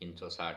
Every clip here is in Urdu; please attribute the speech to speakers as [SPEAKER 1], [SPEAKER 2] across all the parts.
[SPEAKER 1] 360।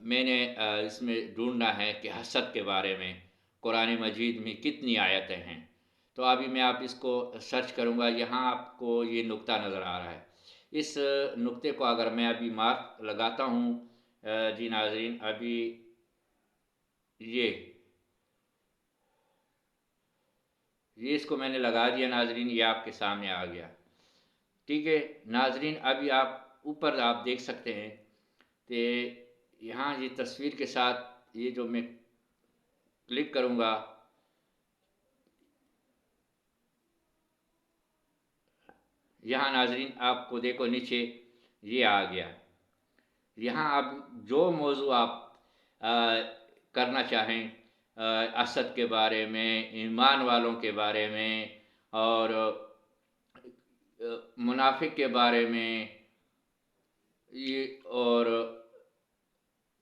[SPEAKER 1] میں نے اس میں ڈھونڈنا ہے کہ حسد کے بارے میں قرآن مجید میں کتنی آیتیں ہیں۔ تو ابھی میں آپ اس کو سرچ کروں گا، یہاں آپ کو یہ نقطہ نظر آ رہا ہے۔ اس نقطے کو اگر میں ابھی مارک لگاتا ہوں جی ناظرین، ابھی یہ اس کو میں نے لگا دیا ناظرین، یہ آپ کے سامنے آ گیا۔ ٹھیک ہے ناظرین، ابھی آپ اوپر آپ دیکھ سکتے ہیں کہ یہاں یہ تصویر کے ساتھ یہ جو میں کلک کروں گا، یہاں ناظرین آپ کو دیکھو نیچے یہ آ گیا۔ یہاں آپ جو موضوع آپ کرنا چاہیں، اسد کے بارے میں، ایمان والوں کے بارے میں، اور منافق کے بارے میں، یہ اور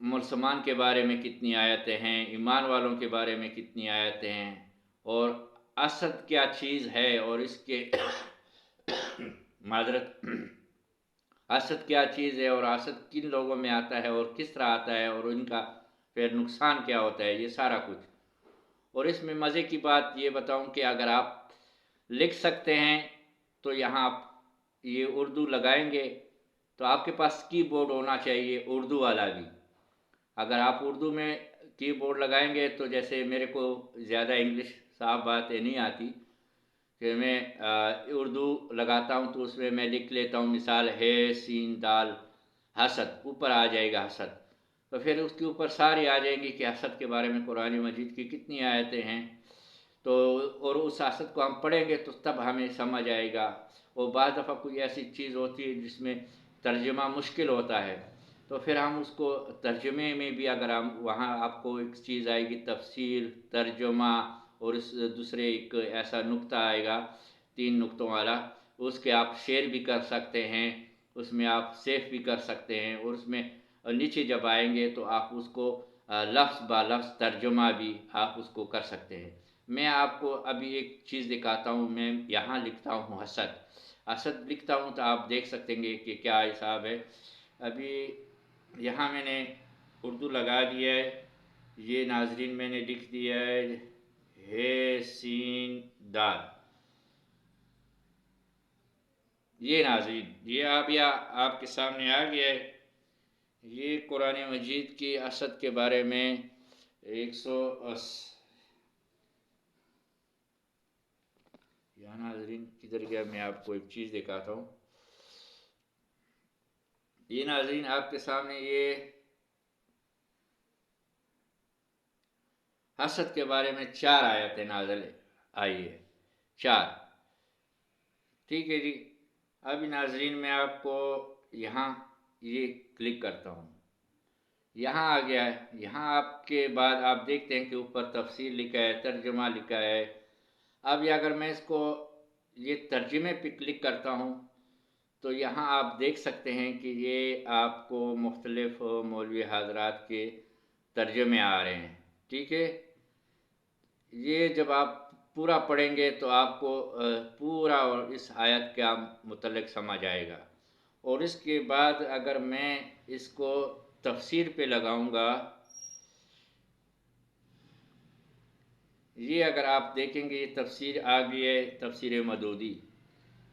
[SPEAKER 1] مسلمان کے بارے میں کتنی آیتیں ہیں، ایمان والوں کے بارے میں کتنی آیتیں ہیں، اور اسد کیا چیز ہے، اور اس کے معذرت اسد کیا چیز ہے، اور اسد کن لوگوں میں آتا ہے اور کس طرح آتا ہے، اور ان کا پھر نقصان کیا ہوتا ہے، یہ سارا کچھ۔ اور اس میں مزے کی بات یہ بتاؤں کہ اگر آپ لکھ سکتے ہیں تو یہاں آپ یہ اردو لگائیں گے تو آپ کے پاس کی بورڈ ہونا چاہیے اردو والا بھی۔ اگر آپ اردو میں کی بورڈ لگائیں گے تو جیسے میرے کو زیادہ انگلش صاف باتیں نہیں آتی، کہ میں اردو لگاتا ہوں تو اس میں میں لکھ لیتا ہوں، مثال ہے سین دال حسد، اوپر آ جائے گا حسد، تو پھر اس کے اوپر ساری آ جائیں گی کہ حسد کے بارے میں قرآن مجید کی کتنی آیتیں ہیں۔ تو اور اس حسد کو ہم پڑھیں گے تو تب ہمیں سمجھ آئے گا۔ اور بعض دفعہ کوئی ایسی چیز ہوتی ہے جس میں ترجمہ مشکل ہوتا ہے، تو پھر ہم اس کو ترجمے میں بھی اگر ہم وہاں آپ کو ایک چیز آئے گی تفسیر ترجمہ، اور اس دوسرے ایک ایسا نقطہ آئے گا 3 نقطوں والا، اس کے آپ شیئر بھی کر سکتے ہیں، اس میں آپ سیف بھی کر سکتے ہیں، اور اس میں نیچے جب آئیں گے تو آپ اس کو لفظ با لفظ ترجمہ بھی آپ اس کو کر سکتے ہیں۔ میں آپ کو ابھی ایک چیز دکھاتا ہوں، میں یہاں لکھتا ہوں حسد، اسد لکھتا ہوں تو آپ دیکھ سکتے ہیں کہ کیا حساب ہے۔ ابھی یہاں میں نے اردو لگا دیا ہے، یہ ناظرین میں نے لکھ دیا ہے سین دال، یہ ناظرین یہ آپ کے سامنے آ گیا ہے۔ یہ قرآن مجید کی اسد کے بارے میں 180 یا ناظرین کدھر گیا، میں آپ کو ایک چیز دکھاتا ہوں۔ یہ ناظرین آپ کے سامنے یہ حسد کے بارے میں 4 آیتیں نازل آئی ہے، 4۔ ٹھیک ہے جی، ابھی ناظرین میں آپ کو یہاں یہ کلک کرتا ہوں، یہاں آ گیا ہے۔ یہاں آپ کے بعد آپ دیکھتے ہیں کہ اوپر تفسیر لکھا ہے، ترجمہ لکھا ہے۔ اب یہ اگر میں اس کو یہ ترجمے پہ کلک کرتا ہوں تو یہاں آپ دیکھ سکتے ہیں کہ یہ آپ کو مختلف مولوی حضرات کے ترجمے آ رہے ہیں۔ ٹھیک ہے، یہ جب آپ پورا پڑھیں گے تو آپ کو پورا اور اس آیت کا متعلق سمجھ آئے گا۔ اور اس کے بعد اگر میں اس کو تفسیر پہ لگاؤں گا، یہ اگر آپ دیکھیں گے یہ تفسیر آ گئی ہے، تفسیر مدودی،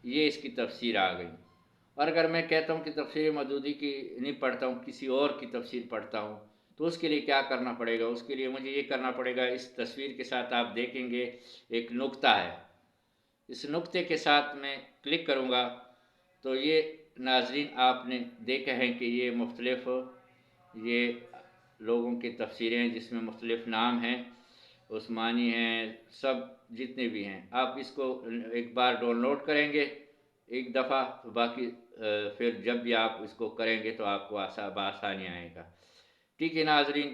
[SPEAKER 1] یہ اس کی تفسیر آ گئی۔ اور اگر میں کہتا ہوں کہ تفسیر مدودی کی نہیں پڑھتا ہوں، کسی اور کی تفسیر پڑھتا ہوں، تو اس کے لیے کیا کرنا پڑے گا؟ اس کے لیے مجھے یہ کرنا پڑے گا، اس تصویر کے ساتھ آپ دیکھیں گے ایک نقطہ ہے، اس نقطے کے ساتھ میں کلک کروں گا تو یہ ناظرین آپ نے دیکھا ہے کہ یہ مختلف یہ لوگوں کی تفسیریں ہیں جس میں مختلف نام ہیں، عثمانی ہیں، سب جتنے بھی ہیں۔ آپ اس کو ایک بار ڈاؤن لوڈ کریں گے ایک دفعہ تو باقی پھر جب بھی آپ اس کو کریں گے تو آپ کو بآسانی آئے گا۔ ٹھیک ہے ناظرین،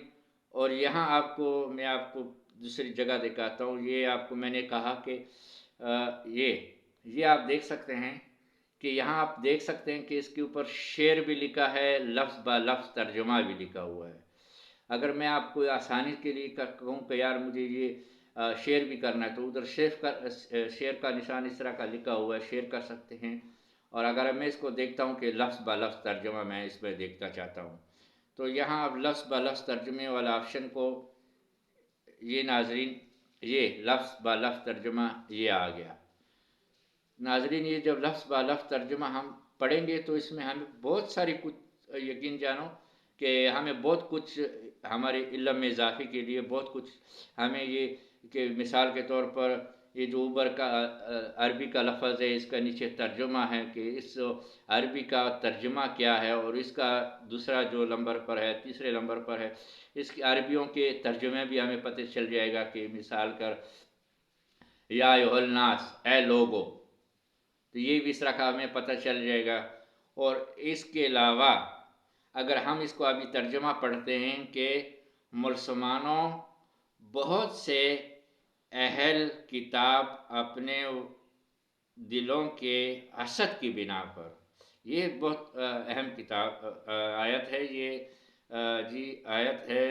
[SPEAKER 1] اور یہاں آپ کو میں آپ کو دوسری جگہ دکھاتا ہوں۔ یہ آپ کو میں نے کہا کہ یہ آپ دیکھ سکتے ہیں کہ یہاں آپ دیکھ سکتے ہیں کہ اس کے اوپر شعر بھی لکھا ہے، لفظ با لفظ ترجمہ بھی لکھا ہوا ہے۔ اگر میں آپ کو آسانی کے لیے کہوں کہ یار مجھے یہ شیئر بھی کرنا ہے تو ادھر شیئر کا نشان اس طرح کا لکھا ہوا ہے، شیئر کر سکتے ہیں۔ اور اگر میں اس کو دیکھتا ہوں کہ لفظ با لفظ ترجمہ میں اس میں دیکھنا چاہتا ہوں تو یہاں اب لفظ بہ لفظ ترجمے والا آپشن کو، یہ ناظرین یہ لفظ بہ لفظ ترجمہ یہ آ گیا۔ ناظرین یہ جب لفظ بہ لفظ ترجمہ ہم پڑھیں گے تو اس میں ہمیں بہت ساری کچھ، یقین جانو کہ ہمیں بہت کچھ ہمارے علم میں اضافے کے لیے بہت کچھ ہمیں یہ، کہ مثال کے طور پر یہ جو اوبر کا عربی کا لفظ ہے، اس کا نیچے ترجمہ ہے کہ اس عربی کا ترجمہ کیا ہے، اور اس کا دوسرا جو نمبر پر ہے، تیسرے نمبر پر ہے، اس کی عربیوں کے ترجمے بھی ہمیں پتہ چل جائے گا کہ مثال کر یا ایھا الناس، اے لوگو، تو یہ بھی اس طرح کا ہمیں پتہ چل جائے گا۔ اور اس کے علاوہ اگر ہم اس کو ابھی ترجمہ پڑھتے ہیں کہ مسلمانوں بہت سے اہل کتاب اپنے دلوں کے حسد کی بنا پر، یہ بہت اہم کتاب آیت ہے یہ، جی آیت ہے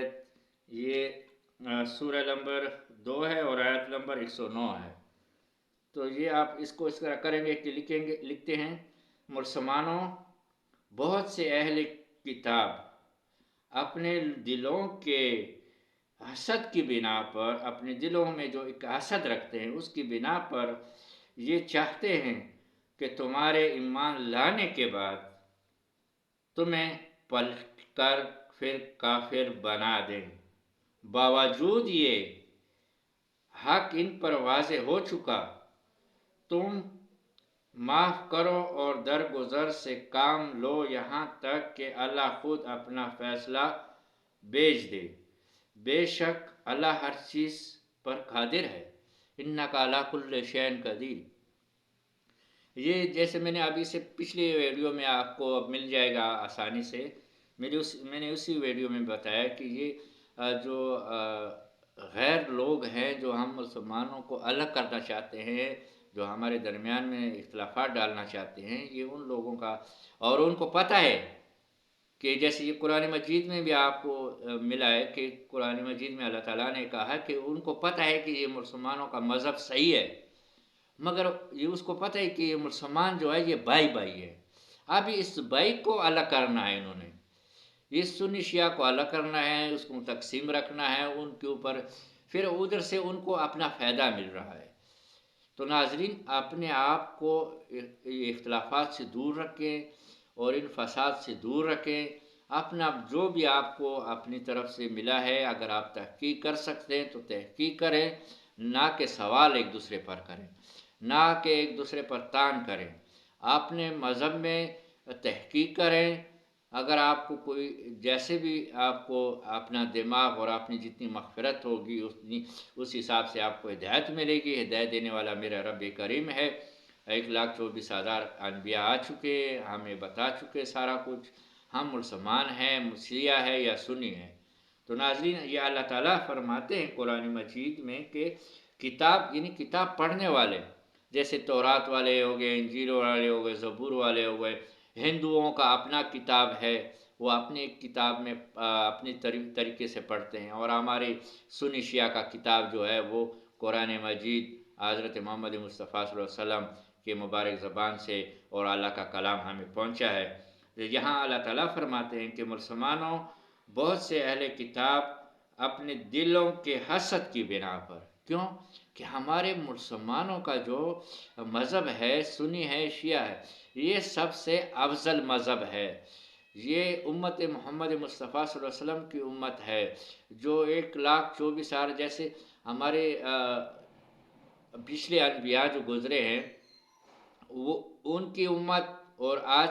[SPEAKER 1] یہ سورہ نمبر 2 ہے اور آیت نمبر 109 ہے۔ تو یہ آپ اس کو اس طرح کریں گے کہ لکھتے ہیں مسلمانوں بہت سے اہل کتاب اپنے دلوں کے حسد کی بنا پر، اپنے دلوں میں جو ایک حسد رکھتے ہیں اس کی بنا پر یہ چاہتے ہیں کہ تمہارے ایمان لانے کے بعد تمہیں پلٹ کر پھر کافر بنا دیں، باوجود یہ حق ان پر واضح ہو چکا۔ تم معاف کرو اور درگزر سے کام لو یہاں تک کہ اللہ خود اپنا فیصلہ بھیج دے، بے شک اللہ ہر چیز پر قادر ہے، انک علی کل شیء قدیر۔ یہ جیسے میں نے ابھی سے پچھلی ویڈیو میں آپ کو اب مل جائے گا آسانی سے، میں نے اسی ویڈیو میں بتایا کہ یہ جو غیر لوگ ہیں جو ہم مسلمانوں کو الگ کرنا چاہتے ہیں، جو ہمارے درمیان میں اختلافات ڈالنا چاہتے ہیں، یہ ان لوگوں کا، اور ان کو پتہ ہے کہ جیسے یہ قرآن مجید میں بھی آپ کو ملا ہے کہ قرآن مجید میں اللہ تعالیٰ نے کہا کہ ان کو پتہ ہے کہ یہ مسلمانوں کا مذہب صحیح ہے، مگر یہ اس کو پتہ ہے کہ یہ مسلمان جو ہے یہ بھائی بھائی ہے۔ اب اس بھائی کو الگ کرنا ہے، انہوں نے یہ سنی شیعہ کو الگ کرنا ہے، اس کو تقسیم رکھنا ہے ان کے اوپر، پھر ادھر سے ان کو اپنا فائدہ مل رہا ہے۔ تو ناظرین اپنے آپ کو اختلافات سے دور رکھیں اور ان فساد سے دور رکھیں، اپنا جو بھی آپ کو اپنی طرف سے ملا ہے اگر آپ تحقیق کر سکتے ہیں تو تحقیق کریں، نہ کہ سوال ایک دوسرے پر کریں، نہ کہ ایک دوسرے پر تان کریں، اپنے مذہب میں تحقیق کریں۔ اگر آپ کو کوئی جیسے بھی آپ کو اپنا دماغ اور اپنی جتنی مغفرت ہوگی اس حساب سے آپ کو ہدایت ملے گی، ہدایت دینے والا میرا رب کریم ہے۔ 1,24,000 انبیاء آ چکے، ہمیں بتا چکے سارا کچھ، ہم مسلمان ہیں، شیعہ ہے یا سنی ہے۔ تو ناظرین یہ اللہ تعالیٰ فرماتے ہیں قرآن مجید میں کہ کتاب یعنی کتاب پڑھنے والے، جیسے تورات والے ہو گئے، انجیل والے ہو گئے، زبور والے ہو گئے، ہندوؤں کا اپنا کتاب ہے، وہ اپنی کتاب میں اپنی طریقے سے پڑھتے ہیں، اور ہمارے سنی شیعہ کا کتاب جو ہے وہ قرآن مجید حضرت محمد مصطفیٰ صلی اللہ علیہ وسلم کے مبارک زبان سے اور اللہ کا کلام ہمیں پہنچا ہے۔ یہاں اللہ تعالیٰ فرماتے ہیں کہ مسلمانوں بہت سے اہل کتاب اپنے دلوں کے حسد کی بنا پر، کیوں کہ ہمارے مسلمانوں کا جو مذہب ہے، سنی ہے، شیعہ ہے، یہ سب سے افضل مذہب ہے، یہ امت محمد مصطفیٰ صلی اللہ علیہ وسلم کی امت ہے، جو 1,24,000 جیسے ہمارے پچھلے انبیاء جو گزرے ہیں وہ ان کی امت، اور آج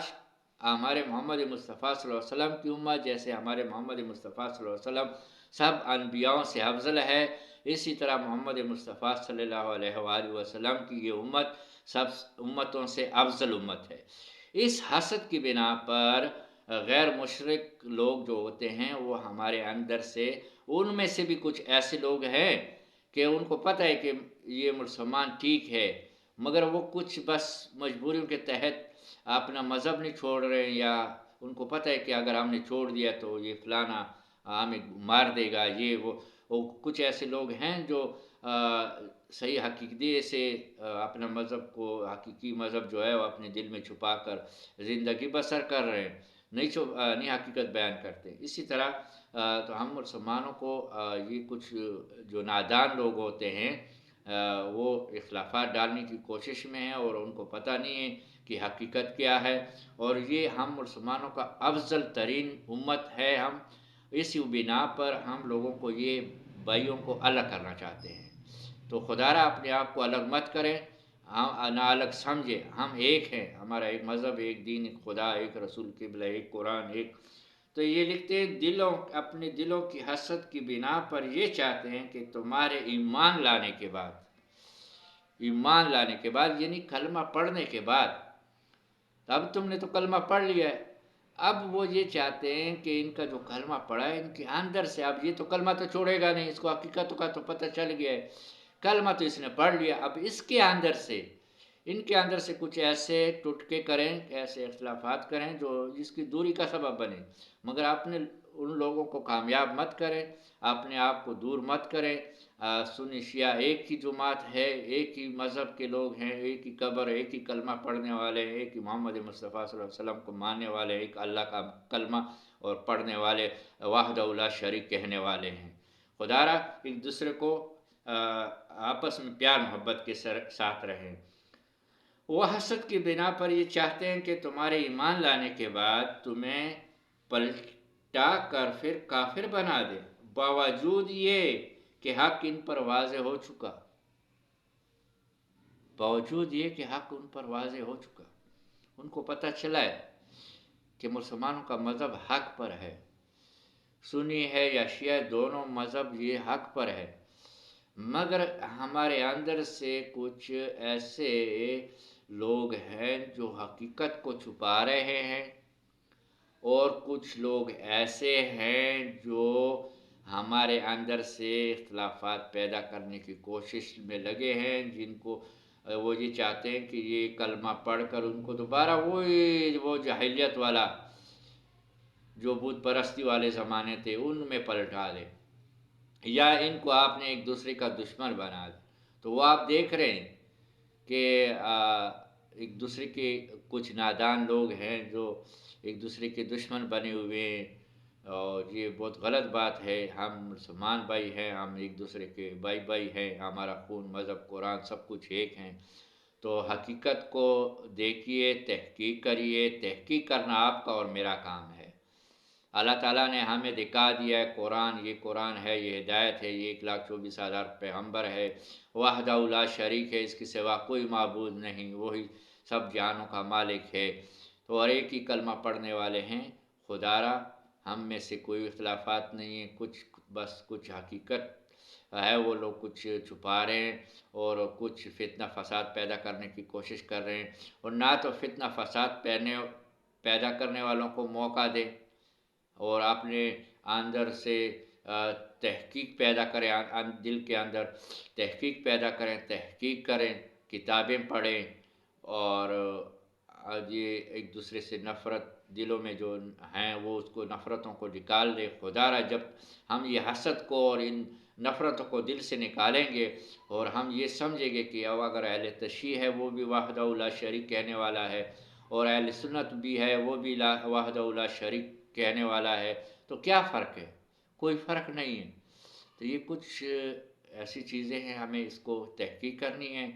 [SPEAKER 1] ہمارے محمد مصطفیٰ صلی اللہ علیہ وسلم کی امت، جیسے ہمارے محمد مصطفیٰ صلی اللہ علیہ وسلم سب انبیاءوں سے افضل ہے، اسی طرح محمد مصطفیٰ صلی اللہ علیہ وآلہ وسلم کی یہ امت سب امتوں سے افضل امت ہے۔ اس حسد کی بنا پر غیر مشرک لوگ جو ہوتے ہیں وہ ہمارے اندر سے، ان میں سے بھی کچھ ایسے لوگ ہیں کہ ان کو پتہ ہے کہ یہ مسلمان ٹھیک ہے، مگر وہ کچھ بس مجبوریوں کے تحت اپنا مذہب نہیں چھوڑ رہے ہیں، یا ان کو پتہ ہے کہ اگر ہم نے چھوڑ دیا تو یہ فلانا ہمیں مار دے گا، یہ وہ کچھ ایسے لوگ ہیں جو صحیح حقیقی سے اپنا مذہب کو، حقیقی مذہب جو ہے وہ اپنے دل میں چھپا کر زندگی بسر کر رہے ہیں۔ نہیں حقیقت بیان کرتے. اسی طرح تو ہم مسلمانوں کو یہ کچھ جو نادان لوگ ہوتے ہیں وہ اختلافات ڈالنے کی کوشش میں ہیں اور ان کو پتہ نہیں ہے کہ حقیقت کیا ہے. اور یہ ہم مسلمانوں کا افضل ترین امت ہے. ہم اسی بنا پر ہم لوگوں کو یہ بھائیوں کو الگ کرنا چاہتے ہیں. تو خدا را اپنے آپ کو الگ مت کریں، ہم نہ الگ سمجھے. ہم ایک ہیں، ہمارا ایک مذہب، ایک دین، ایک خدا، ایک رسول قبلہ، ایک قرآن، ایک. تو یہ لکھتے ہیں اپنے دلوں کی حسد کی بنا پر یہ چاہتے ہیں کہ تمہارے ایمان لانے کے بعد یعنی کلمہ پڑھنے کے بعد، اب تم نے تو کلمہ پڑھ لیا ہے، اب وہ یہ چاہتے ہیں کہ ان کا جو کلمہ پڑھا ہے ان کے اندر سے، اب یہ تو کلمہ تو چھوڑے گا نہیں، اس کو حقیقت کا تو پتہ چل گیا ہے، کلمہ تو اس نے پڑھ لیا، اب اس کے اندر سے، ان کے اندر سے کچھ ایسے ٹوٹکے کریں، ایسے اختلافات کریں جو جس کی دوری کا سبب بنے. مگر اپنے ان لوگوں کو کامیاب مت کریں، اپنے آپ کو دور مت کریں. سنی شیعہ ایک ہی جماعت ہے، ایک ہی مذہب کے لوگ ہیں، ایک ہی قبر، ایک ہی کلمہ پڑھنے والے ہیں، ایک ہی محمد مصطفیٰ صلی اللہ علیہ وسلم کو ماننے والے، ایک اللہ کا کلمہ اور پڑھنے والے، وحدہ لا شریک کہنے والے ہیں. خدا را ایک دوسرے کو آپس میں پیار محبت کے ساتھ رہیں. وہ حسد کی بنا پر یہ چاہتے ہیں کہ تمہارے ایمان لانے کے بعد تمہیں پلٹا کر پھر کافر بنا دے، باوجود یہ کہ حق ان پر واضح ہو چکا. ان کو پتہ چلا ہے کہ مسلمانوں کا مذہب حق پر ہے، سنی ہے یا شیعہ دونوں مذہب یہ حق پر ہے. مگر ہمارے اندر سے کچھ ایسے لوگ ہیں جو حقیقت کو چھپا رہے ہیں، اور کچھ لوگ ایسے ہیں جو ہمارے اندر سے اختلافات پیدا کرنے کی کوشش میں لگے ہیں، جن کو وہ یہ چاہتے ہیں کہ یہ کلمہ پڑھ کر ان کو دوبارہ وہ جاہلیت والا جو بت پرستی والے زمانے تھے ان میں پلٹا دے، یا ان کو آپ نے ایک دوسرے کا دشمن بنا دے. تو وہ آپ دیکھ رہے ہیں کہ ایک دوسرے کے کچھ نادان لوگ ہیں جو ایک دوسرے کے دشمن بنے ہوئے ہیں، اور یہ بہت غلط بات ہے. ہم مسلمان بھائی ہیں، ہم ایک دوسرے کے بھائی ہیں، ہمارا خون، مذہب، قرآن سب کچھ ایک ہیں. تو حقیقت کو دیکھیے، تحقیق کریے. تحقیق کرنا آپ کا اور میرا کام ہے. اللہ تعالیٰ نے ہمیں دکھا دیا ہے قرآن، یہ قرآن ہے، یہ ہدایت ہے، یہ 1,24,000 پیغمبر ہے، وحدہ لا شریک ہے، اس کے سوا کوئی معبود نہیں، وہی سب جہانوں کا مالک ہے. تو اور ایک ہی کلمہ پڑھنے والے ہیں. خدا را ہم میں سے کوئی اختلافات نہیں ہے، بس کچھ حقیقت ہے وہ لوگ کچھ چھپا رہے ہیں، اور کچھ فتنہ فساد پیدا کرنے کی کوشش کر رہے ہیں. اور نہ تو فتنہ فساد پیدا کرنے والوں کو موقع دے، اور اپنے اندر سے تحقیق پیدا کریں، دل کے اندر تحقیق پیدا کریں، تحقیق کریں، کتابیں پڑھیں، اور یہ ایک دوسرے سے نفرت دلوں میں جو ہیں وہ اس کو نفرتوں کو نکال دے. خدا را جب ہم یہ حسد کو اور ان نفرتوں کو دل سے نکالیں گے، اور ہم یہ سمجھیں گے کہ اگر اہل تشیع ہے وہ بھی وحدہ لا شریک کہنے والا ہے، اور اہل سنت بھی ہے وہ بھی وحدہ لا شریک کہنے والا ہے، تو کیا فرق ہے؟ کوئی فرق نہیں ہے. تو یہ کچھ ایسی چیزیں ہیں، ہمیں اس کو تحقیق کرنی ہے،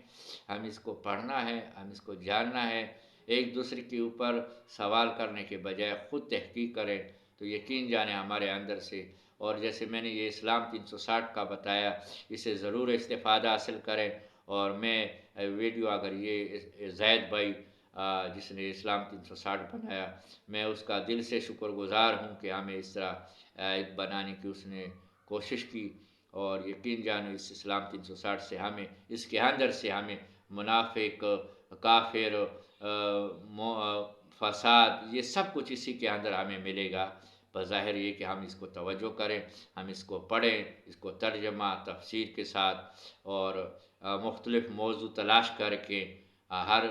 [SPEAKER 1] ہم اس کو پڑھنا ہے، ہم اس کو جاننا ہے. ایک دوسرے کے اوپر سوال کرنے کے بجائے خود تحقیق کریں تو یقین جانیں ہمارے اندر سے. اور جیسے میں نے یہ اسلام 360 کا بتایا، اسے ضرور استفادہ حاصل کریں. اور میں ویڈیو اگر یہ زید بھائی جس نے اسلام 360 بنایا، میں اس کا دل سے شکر گزار ہوں کہ ہمیں اس طرح بنانے کی اس نے کوشش کی. اور یقین جانو اس اسلام 360 سے ہمیں اس کے اندر سے ہمیں منافق، کافر، فساد، یہ سب کچھ اسی کے اندر ہمیں ملے گا. بظاہر یہ کہ ہم اس کو توجہ کریں، ہم اس کو پڑھیں، اس کو ترجمہ تفسیر کے ساتھ، اور مختلف موضوع تلاش کر کے ہر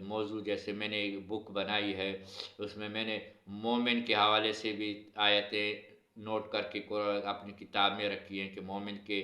[SPEAKER 1] موضوع، جیسے میں نے ایک بک بنائی ہے اس میں نے مومن کے حوالے سے بھی آیتیں نوٹ کر کے اپنی کتاب میں رکھی ہیں کہ مومن کے